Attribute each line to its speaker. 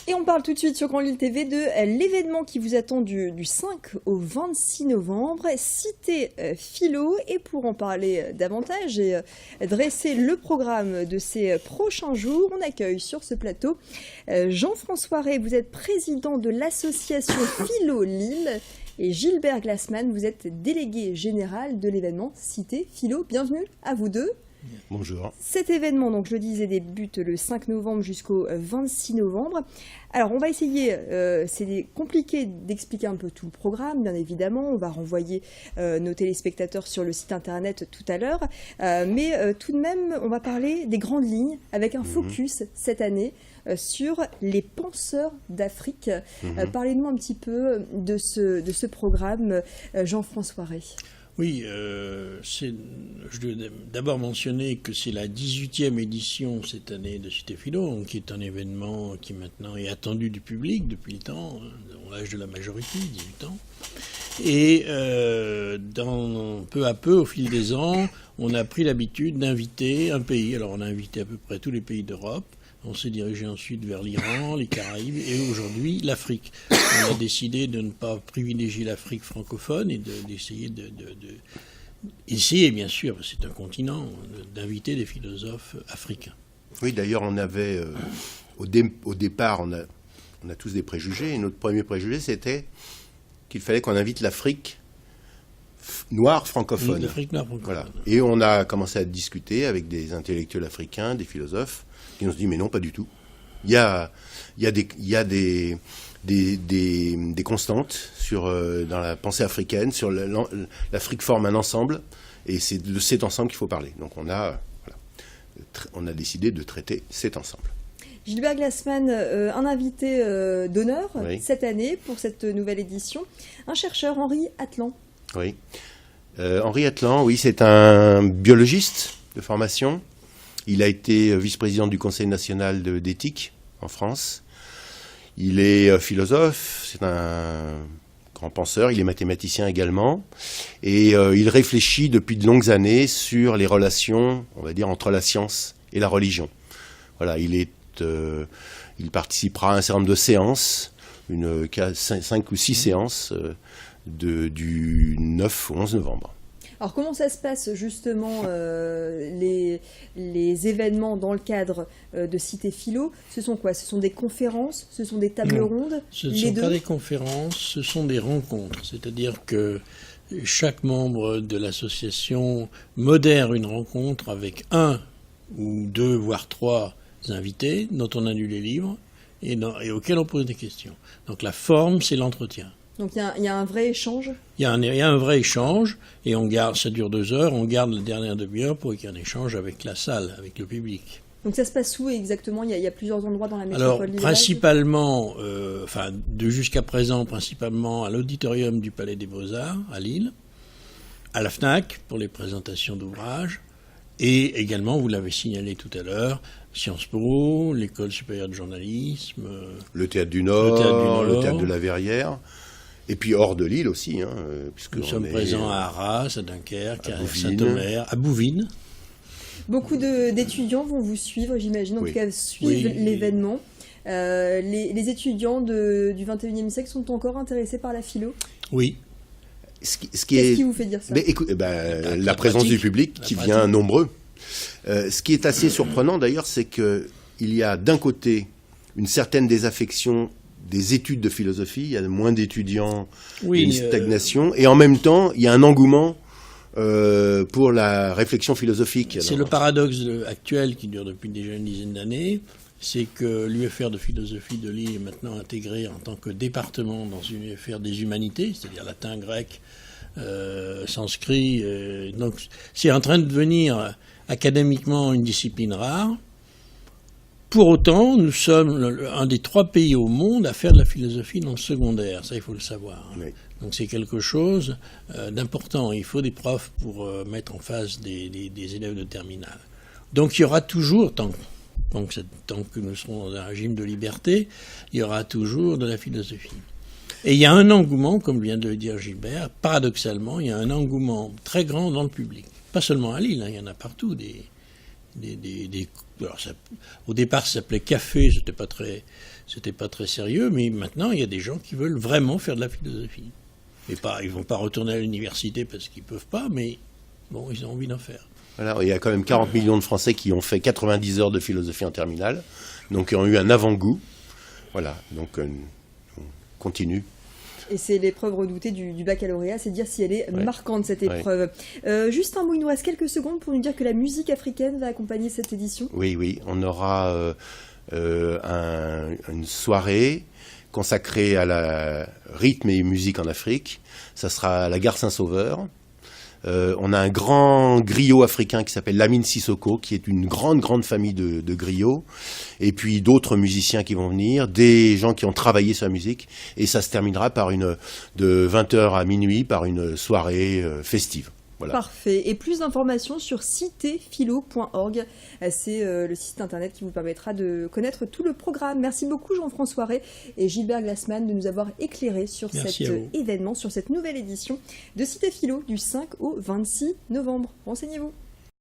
Speaker 1: Et on parle tout de suite sur Grand Lille TV de l'événement qui vous attend du 5 au 26 novembre, Cité Philo. Et pour en parler davantage et dresser le programme de ces prochains jours, on accueille sur ce plateau Jean-François Rey. Vous êtes président de l'association Philo Lille. Et Gilbert Glassman, vous êtes délégué général de l'événement Cité Philo. Bienvenue à vous deux.
Speaker 2: Bonjour.
Speaker 1: Cet événement, donc je le disais, débute le 5 novembre jusqu'au 26 novembre. Alors on va essayer, c'est compliqué d'expliquer un peu tout le programme, bien évidemment. On va renvoyer nos téléspectateurs sur le site internet tout à l'heure. Mais tout de même, on va parler des grandes lignes avec un focus cette année sur les penseurs d'Afrique. Parlez-nous un petit peu de ce programme, Jean-François Rey.
Speaker 3: Oui, je dois d'abord mentionner que c'est la 18e édition cette année de Cité Philo, qui est un événement qui maintenant est attendu du public depuis le temps, dans l'âge de la majorité, 18 ans. Et peu à peu, au fil des ans, on a pris l'habitude d'inviter un pays. Alors on a invité à peu près tous les pays d'Europe. On s'est dirigé ensuite vers l'Iran, les Caraïbes et aujourd'hui l'Afrique. On a décidé de ne pas privilégier l'Afrique francophone et d'essayer essayer, bien sûr, c'est un continent, d'inviter des philosophes africains.
Speaker 2: Oui, d'ailleurs, on avait, au départ, on a tous des préjugés. Et notre premier préjugé, c'était qu'il fallait qu'on invite l'Afrique noire francophone.
Speaker 3: L'Afrique noire francophone.
Speaker 2: Voilà. Et on a commencé à discuter avec des intellectuels africains, des philosophes, qui nous ont dit mais non, pas du tout. Il y a des constantes dans la pensée africaine, sur l'Afrique forme un ensemble, et c'est de cet ensemble qu'il faut parler. Donc on a décidé de traiter cet ensemble.
Speaker 1: Gilbert Glassman, un invité d'honneur cette année pour cette nouvelle édition, un chercheur, Henri Atlan.
Speaker 2: Oui, Henri Atlan, oui, c'est un biologiste de formation. Il a été vice-président du Conseil national d'éthique en France. Il est philosophe, c'est un grand penseur, il est mathématicien également. Et il réfléchit depuis de longues années sur les relations, on va dire, entre la science et la religion. Voilà, il participera à un certain nombre de séances, 5 ou 6 séances du 9 au 11 novembre.
Speaker 1: Alors comment ça se passe justement les événements dans le cadre de Cité Philo? Ce sont quoi? Ce sont des conférences? Ce sont des tables rondes?
Speaker 3: Ce ne sont pas des conférences, ce sont des rencontres. C'est-à-dire que chaque membre de l'association modère une rencontre avec 1 ou 2, voire 3 invités dont on a lu les livres et auxquels on pose des questions. Donc la forme, c'est l'entretien.
Speaker 1: Donc il y a un vrai échange?
Speaker 3: Il y a un vrai échange, et ça dure 2 heures, on garde la dernière demi-heure pour qu'il y ait un échange avec la salle, avec le public.
Speaker 1: Donc ça se passe où exactement? Il y a plusieurs endroits dans la métropole lilloise?
Speaker 3: Principalement, jusqu'à présent, principalement à l'auditorium du Palais des Beaux-Arts, à Lille, à la FNAC, pour les présentations d'ouvrages, et également, vous l'avez signalé tout à l'heure, Sciences Po, l'École supérieure de journalisme,
Speaker 2: le Théâtre du Nord, le Théâtre de la Verrière. Et puis hors de Lille aussi. Puisque
Speaker 3: nous sommes présents à Arras, à Dunkerque, à
Speaker 2: Bouvines.
Speaker 3: Saint-Omer, à Bouvines.
Speaker 1: Beaucoup d'étudiants vont vous suivre, j'imagine, en tout cas suivre l'événement. Les étudiants du XXIe siècle sont encore intéressés par la philo?
Speaker 3: Oui.
Speaker 1: Qu'est-ce qui vous fait dire ça?
Speaker 2: La présence du public qui vient nombreux. Ce qui est assez surprenant d'ailleurs, c'est qu'il y a d'un côté une certaine désaffection des études de philosophie, il y a moins d'étudiants, une stagnation, et en même temps, il y a un engouement pour la réflexion philosophique.
Speaker 3: C'est le paradoxe actuel qui dure depuis déjà une dizaine d'années, c'est que l'UFR de philosophie de Lille est maintenant intégré en tant que département dans une UFR des humanités, c'est-à-dire latin, grec, sanskrit. Donc c'est en train de devenir académiquement une discipline rare. Pour autant, nous sommes un des 3 pays au monde à faire de la philosophie dans le secondaire. Ça, il faut le savoir. Oui. Donc c'est quelque chose d'important. Il faut des profs pour mettre en face des élèves de terminale. Donc il y aura toujours, tant que nous serons dans un régime de liberté, il y aura toujours de la philosophie. Et il y a un engouement, comme vient de le dire Gilbert, paradoxalement, il y a un engouement très grand dans le public. Pas seulement à Lille, il y en a partout au départ, ça s'appelait café, c'était pas très c'était pas très sérieux, mais maintenant, il y a des gens qui veulent vraiment faire de la philosophie. Et ils vont pas retourner à l'université parce qu'ils peuvent pas, mais bon, ils ont envie d'en faire.
Speaker 2: Voilà, il y a quand même 40 millions de Français qui ont fait 90 heures de philosophie en terminale, donc qui ont eu un avant-goût. Voilà, donc on continue.
Speaker 1: Et c'est l'épreuve redoutée du baccalauréat, c'est dire si elle est marquante, cette épreuve. Juste un mot, il nous reste quelques secondes pour nous dire que la musique africaine va accompagner cette édition.
Speaker 2: Oui, on aura une soirée consacrée à la rythme et musique en Afrique. Ça sera à la gare Saint-Sauveur. On a un grand griot africain qui s'appelle Lamine Sissoko, qui est une grande famille de griots. Et puis d'autres musiciens qui vont venir, des gens qui ont travaillé sur la musique. Et ça se terminera de 20h à minuit par une soirée festive. Voilà.
Speaker 1: Parfait. Et plus d'informations sur citéphilo.org. C'est le site internet qui vous permettra de connaître tout le programme. Merci beaucoup Jean-François Ray et Gilbert Glassman de nous avoir éclairés sur cet événement, sur cette nouvelle édition de Cité Philo du 5 au 26 novembre. Renseignez-vous.